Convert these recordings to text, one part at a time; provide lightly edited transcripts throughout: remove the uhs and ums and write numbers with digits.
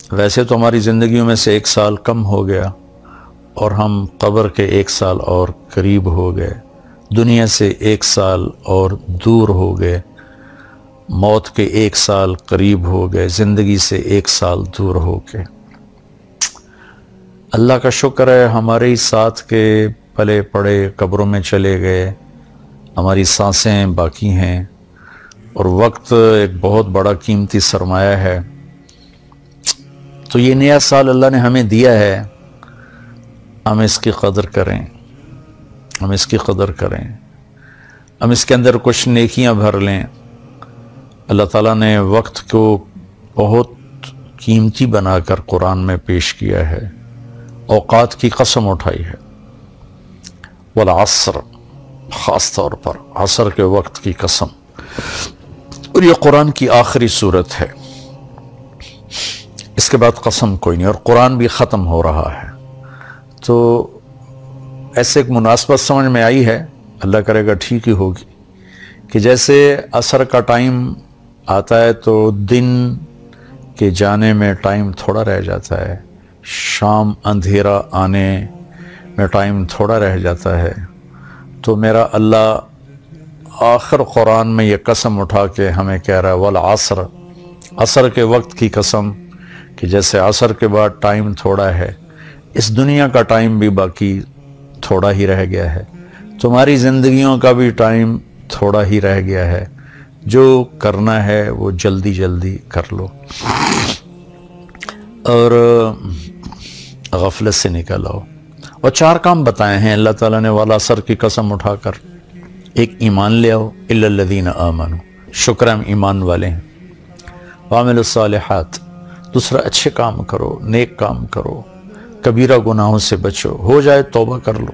ویسے تو ہماری زندگیوں میں سے 1 سال کم ہو گیا اور ہم قبر کے 1 سال اور قریب ہو گئے، دنیا سے 1 سال اور دور ہو گئے، موت کے 1 سال قریب ہو گئے، زندگی سے 1 سال دور ہو گئے۔ اللہ کا شکر ہے ہمارے ہی ساتھ کے پلے پڑے قبروں میں چلے گئے، ہماری سانسیں باقی ہیں، اور وقت ایک بہت بڑا قیمتی سرمایہ ہے۔ تو یہ نیا سال اللہ نے ہمیں دیا ہے، ہم اس کی قدر کریں، ہم اس کی قدر کریں، ہم اس کے اندر کچھ نیکیاں بھر لیں۔ اللہ تعالیٰ نے وقت کو بہت قیمتی بنا کر قرآن میں پیش کیا ہے، اوقات کی قسم اٹھائی ہے، والعصر، خاص طور پر عصر کے وقت کی قسم، اور یہ قرآن کی آخری صورت ہے، اس کے بعد قسم کوئی نہیں، اور قرآن بھی ختم ہو رہا ہے۔ تو ایسے ایک مناسبت سمجھ میں آئی ہے، اللہ کرے گا ٹھیک ہی ہوگی، کہ جیسے عصر کا ٹائم آتا ہے تو دن کے جانے میں ٹائم تھوڑا رہ جاتا ہے، شام اندھیرا آنے میں ٹائم تھوڑا رہ جاتا ہے، تو میرا اللہ آخر قرآن میں یہ قسم اٹھا کے ہمیں کہہ رہا ہے والعصر، عصر کے وقت کی قسم، کہ جیسے عصر کے بعد ٹائم تھوڑا ہے، اس دنیا کا ٹائم بھی باقی تھوڑا ہی رہ گیا ہے، تمہاری زندگیوں کا بھی ٹائم تھوڑا ہی رہ گیا ہے، جو کرنا ہے وہ جلدی جلدی کر لو اور غفلت سے نکل آؤ۔ اور 4 کام بتائے ہیں اللہ تعالیٰ نے والعصر کی قسم اٹھا کر۔ ایک، ایمان لے آؤ، الا الذین آمنوا، شکر ہم ایمان والے ہیں، وعملوا الصالحات، دوسرا اچھے کام کرو، نیک کام کرو، کبیرہ گناہوں سے بچو، ہو جائے توبہ کر لو،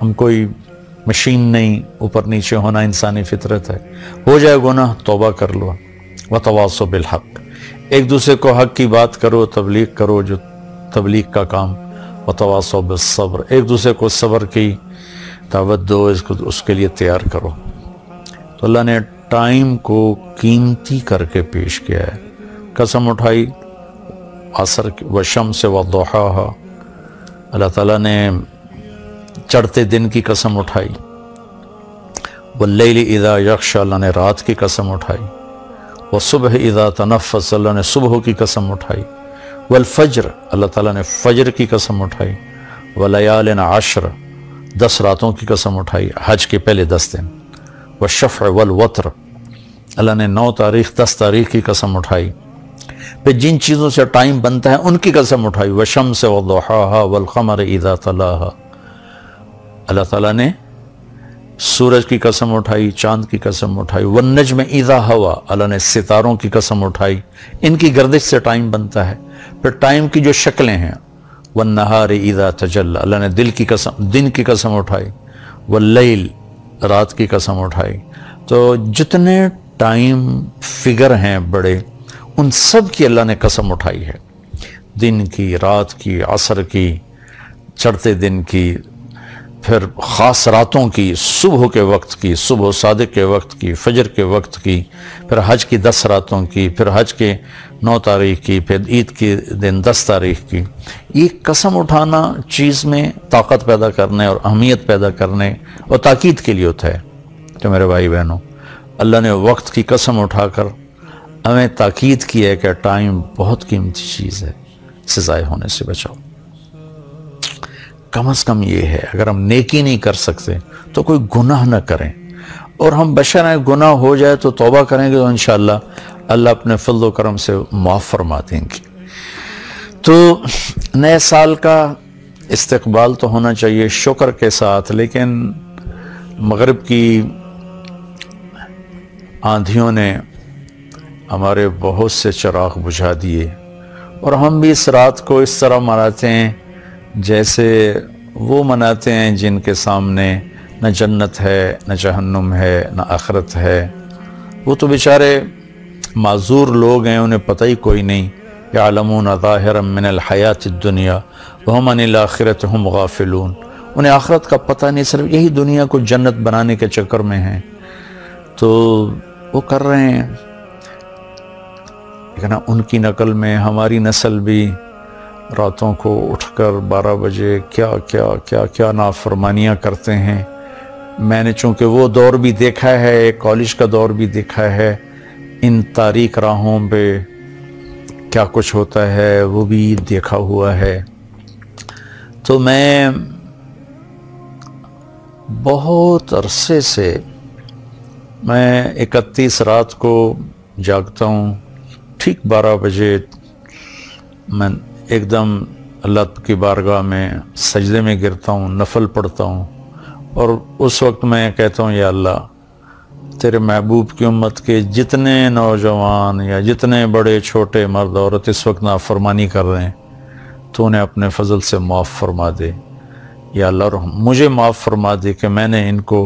ہم کوئی مشین نہیں، اوپر نیچے ہونا انسانی فطرت ہے، ہو جائے گناہ توبہ کر لو، وتواصوا بالحق، ایک دوسرے کو حق کی بات کرو، تبلیغ کرو جو تبلیغ کا کام، وتواصوا بالصبر، ایک دوسرے کو صبر کی دعوت دو، اس کے لیے تیار کرو۔ تو اللہ نے ٹائم کو قیمتی کر کے پیش کیا ہے، قسم اٹھائی عصر کی، والشمس وضحاها، اللہ تعالیٰ نے چڑھتے دن کی قسم اٹھائی، واللیل اذا یغشی، اللہ نے رات کی قسم اٹھائی، والصبح اذا تنفس، اللہ نے صبح کی قسم اٹھائی، والفجر، اللہ تعالیٰ نے فجر کی قسم اٹھائی، ولیال عشر، 10 راتوں کی قسم اٹھائی، حج کے پہلے 10 دن، والشفع والوتر، اللہ نے 9 تاریخ 10 تاریخ کی قسم اٹھائی، پھر جن چیزوں سے ٹائم بنتا ہے ان کی قسم اٹھائی، والشمس وضحاها والقمر اذا تلاها، اللہ تعالیٰ نے سورج کی قسم اٹھائی، چاند کی قسم اٹھائی، والنجم اذا ہوا، اللہ نے ستاروں کی قسم اٹھائی، ان کی گردش سے ٹائم بنتا ہے۔ پھر ٹائم کی جو شکلیں ہیں، والنہار اذا تجلی، اللہ نے دن کی قسم اٹھائی، واللیل، رات کی قسم اٹھائی۔ تو جتنے ٹائم فگر ہیں بڑے، ان سب کی اللہ نے قسم اٹھائی ہے، دن کی، رات کی، عصر کی، چڑھتے دن کی، پھر خاص راتوں کی، صبح کے وقت کی، صبح صادق کے وقت کی، فجر کے وقت کی، پھر حج کی 10 راتوں کی، پھر حج کے 9 تاریخ کی، پھر عید کے دن 10 تاریخ کی۔ یہ قسم اٹھانا چیز میں طاقت پیدا کرنے اور اہمیت پیدا کرنے اور تاکید کے لیے ہوتا ہے۔ تو میرے بھائی بہنوں، اللہ نے وقت کی قسم اٹھا کر ہمیں تاکید کی ہے کہ ٹائم بہت قیمتی چیز ہے، اسے ضائع ہونے سے بچاؤ۔ کم از کم یہ ہے، اگر ہم نیکی نہیں کر سکتے تو کوئی گناہ نہ کریں، اور ہم بشر ہیں، گناہ ہو جائے تو توبہ کریں گے تو انشاءاللہ اللہ اپنے فضل و کرم سے معاف فرما دیں گے۔ تو نئے سال کا استقبال تو ہونا چاہیے شکر کے ساتھ، لیکن مغرب کی آندھیوں نے ہمارے بہت سے چراغ بجھا دیے، اور ہم بھی اس رات کو اس طرح مناتے ہیں جیسے وہ مناتے ہیں جن کے سامنے نہ جنت ہے، نہ جہنم ہے، نہ آخرت ہے۔ وہ تو بیچارے معذور لوگ ہیں، انہیں پتہ ہی کوئی نہیں۔ یعلمون ظاہرا من الحیات الدنیا وہم عن الآخرۃ ہم غافلون، انہیں آخرت کا پتہ نہیں، صرف یہی دنیا کو جنت بنانے کے چکر میں ہیں، تو وہ کر رہے ہیں۔ لیکن ان کی نقل میں ہماری نسل بھی راتوں کو اٹھ کر 12 بجے کیا کیا کیا کیا نافرمانیاں کرتے ہیں۔ میں نے چونکہ وہ دور بھی دیکھا ہے، کالج کا دور بھی دیکھا ہے، ان تاریک راہوں پہ کیا کچھ ہوتا ہے وہ بھی دیکھا ہوا ہے۔ تو میں بہت عرصے سے میں 31 رات کو جاگتا ہوں، ٹھیک 12 بجے میں ایک دم اللہ کی بارگاہ میں سجدے میں گرتا ہوں، نفل پڑھتا ہوں، اور اس وقت میں کہتا ہوں یا اللہ تیرے محبوب کی امت کے جتنے نوجوان یا جتنے بڑے چھوٹے مرد عورت اس وقت نافرمانی کر رہے ہیں تو انہیں اپنے فضل سے معاف فرما دے یا اللہ، مجھے معاف فرما دے کہ میں نے ان کو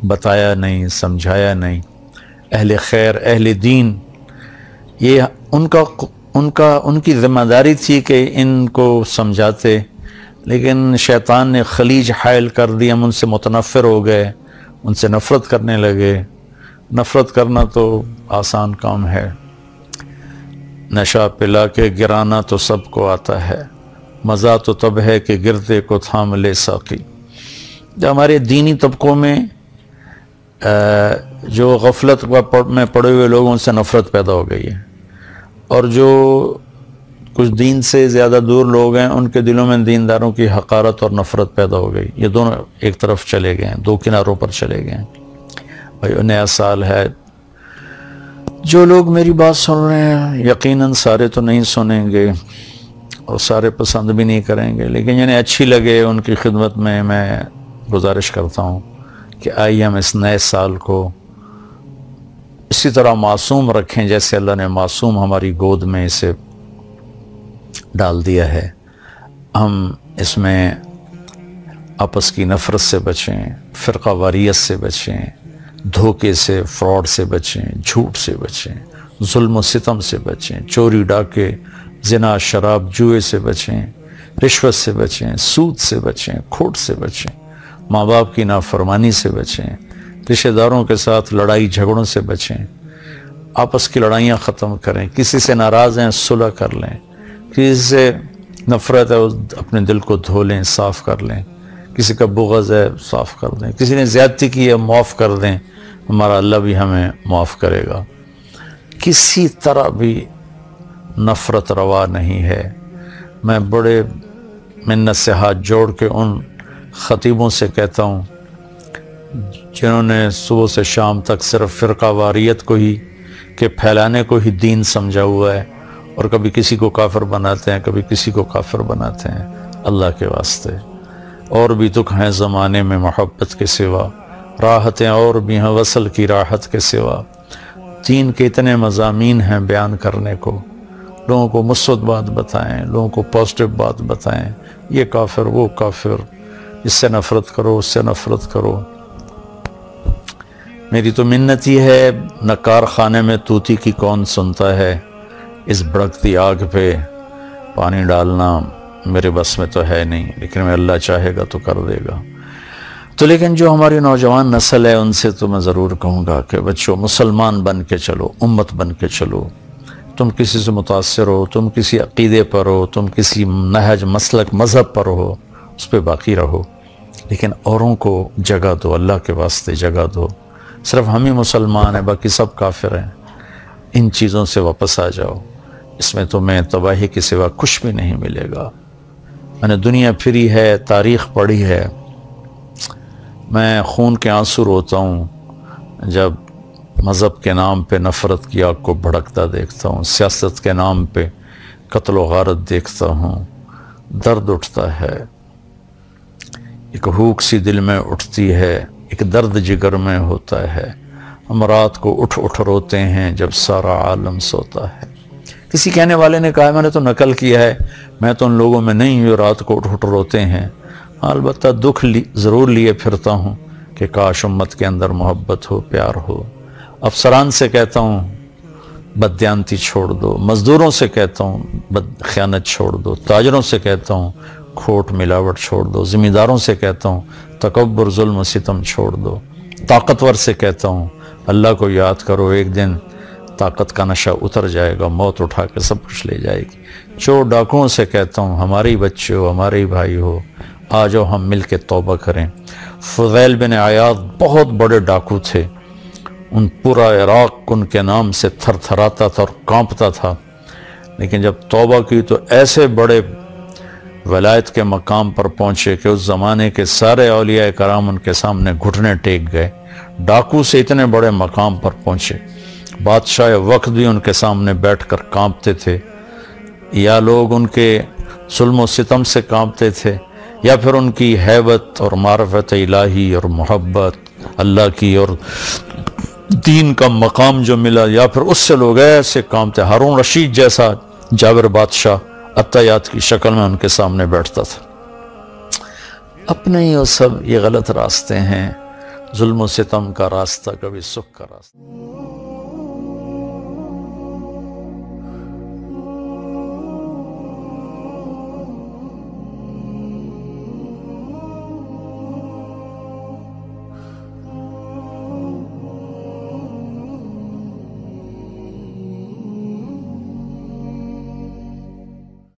بتایا نہیں، سمجھایا نہیں۔ اہل خیر، اہل دین، یہ ان کی ذمہ داری تھی کہ ان کو سمجھاتے، لیکن شیطان نے خلیج حائل کر دی، ہم ان سے متنفر ہو گئے، ان سے نفرت کرنے لگے۔ نفرت کرنا تو آسان کام ہے، نشہ پلا کے گرانا تو سب کو آتا ہے، مزہ تو تب ہے کہ گرتے کو تھام لے ساقی۔ جو ہمارے دینی طبقوں میں جو غفلت میں پڑے ہوئے لوگوں سے نفرت پیدا ہو گئی ہے، اور جو کچھ دین سے زیادہ دور لوگ ہیں ان کے دلوں میں دینداروں کی حقارت اور نفرت پیدا ہو گئی۔ یہ دونوں ایک طرف چلے گئے ہیں، دو کناروں پر چلے گئے ہیں۔ بھائی نیا سال ہے، جو لوگ میری بات سن رہے ہیں یقیناً سارے تو نہیں سنیں گے اور سارے پسند بھی نہیں کریں گے، لیکن جنہیں اچھی لگے ان کی خدمت میں گزارش کرتا ہوں کہ آئیے ہم اس نئے سال کو اسی طرح معصوم رکھیں جیسے اللہ نے معصوم ہماری گود میں اسے ڈال دیا ہے۔ ہم اس میں آپس کی نفرت سے بچیں، فرقہ واریت سے بچیں، دھوکے سے، فراڈ سے بچیں، جھوٹ سے بچیں، ظلم و ستم سے بچیں، چوری ڈاکے، زنا، شراب، جوئے سے بچیں، رشوت سے بچیں، سود سے بچیں، کھوٹ سے بچیں، ماں باپ کی نافرمانی سے بچیں، رشتہ داروں کے ساتھ لڑائی جھگڑوں سے بچیں، آپس کی لڑائیاں ختم کریں، کسی سے ناراض ہیں صلح کر لیں، کسی سے نفرت ہے اپنے دل کو دھو لیں، صاف کر لیں، کسی کا بغض ہے صاف کر دیں، کسی نے زیادتی کی ہے معاف کر دیں، ہمارا اللہ بھی ہمیں معاف کرے گا۔ کسی طرح بھی نفرت روا نہیں ہے۔ میں بڑے منت سے ہاتھ جوڑ کے ان خطیبوں سے کہتا ہوں جنہوں نے صبح سے شام تک صرف فرقہ واریت کو ہی کہ پھیلانے کو ہی دین سمجھا ہوا ہے، اور کبھی کسی کو کافر بناتے ہیں، کبھی کسی کو کافر بناتے ہیں، اللہ کے واسطے اور بھی دکھ ہیں زمانے میں محبت کے سوا، راحتیں اور بھی ہیں وصل کی راحت کے سوا، دین کے اتنے مضامین ہیں بیان کرنے کو، لوگوں کو مثبت بات بتائیں، لوگوں کو پازیٹیو بات بتائیں، یہ کافر وہ کافر، اس سے نفرت کرو، اس سے نفرت کرو۔ میری تو منت ہی ہے، نکار خانے میں طوطی کی کون سنتا ہے، اس بھڑکتی آگ پہ پانی ڈالنا میرے بس میں تو ہے نہیں، لیکن میں اللہ چاہے گا تو کر دے گا۔ تو لیکن جو ہماری نوجوان نسل ہے ان سے تو میں ضرور کہوں گا کہ بچوں مسلمان بن کے چلو، امت بن کے چلو۔ تم کسی سے متاثر ہو، تم کسی عقیدے پر ہو، تم کسی نہج، مسلک، مذہب پر ہو، اس پہ باقی رہو، لیکن اوروں کو جگہ دو، اللہ کے واسطے جگہ دو۔ صرف ہم ہی مسلمان ہیں، باقی سب کافر ہیں، ان چیزوں سے واپس آ جاؤ، اس میں تمہیں تباہی کے سوا کچھ بھی نہیں ملے گا۔ میں نے دنیا پھری ہے، تاریخ پڑھی ہے، میں خون کے آنسو روتا ہوں جب مذہب کے نام پہ نفرت کی آگ کو بھڑکتا دیکھتا ہوں، سیاست کے نام پہ قتل و غارت دیکھتا ہوں، درد اٹھتا ہے، ایک ہوک سی دل میں اٹھتی ہے، ایک درد جگر میں ہوتا ہے، ہم رات کو اٹھ اٹھ روتے ہیں جب سارا عالم سوتا ہے۔ کسی کہنے والے نے کہا میں نے تو نقل کیا ہے، میں تو ان لوگوں میں نہیں جو رات کو اٹھ اٹھ روتے ہیں، البتہ دکھ ضرور لیے پھرتا ہوں کہ کاش امت کے اندر محبت ہو، پیار ہو۔ افسران سے کہتا ہوں بددیانتی چھوڑ دو، مزدوروں سے کہتا ہوں خیانت چھوڑ دو، تاجروں سے کہتا ہوں کھوٹ ملاوٹ چھوڑ دو، ذمہ داروں سے کہتا ہوں تکبر، ظلم و ستم چھوڑ دو، طاقتور سے کہتا ہوں اللہ کو یاد کرو، ایک دن طاقت کا نشہ اتر جائے گا، موت اٹھا کے سب کچھ لے جائے گی۔ چور ڈاکوؤں سے کہتا ہوں ہماری بچے ہو، ہمارے بھائی ہو، آ جاؤ ہم مل کے توبہ کریں۔ فضیل بن عیاض بہت بڑے ڈاکو تھے، ان پورا عراق ان کے نام سے تھر تھراتا تھا اور کانپتا تھا، لیکن جب توبہ کی تو ایسے بڑے ولایت کے مقام پر پہنچے کہ اس زمانے کے سارے اولیاء کرام ان کے سامنے گھٹنے ٹیک گئے۔ ڈاکو سے اتنے بڑے مقام پر پہنچے، بادشاہ وقت بھی ان کے سامنے بیٹھ کر کانپتے تھے، یا لوگ ان کے ظلم و ستم سے کانپتے تھے، یا پھر ان کی ہیبت اور معرفت الہی اور محبت اللہ کی اور دین کا مقام جو ملا، یا پھر اس سے لوگ ایسے کانپتے۔ ہارون رشید جیسا جابر بادشاہ عطیات کی شکل میں ان کے سامنے بیٹھتا تھا۔ اپنے ہی وہ سب یہ غلط راستے ہیں، ظلم و ستم کا راستہ کبھی سکھ کا راستہ۔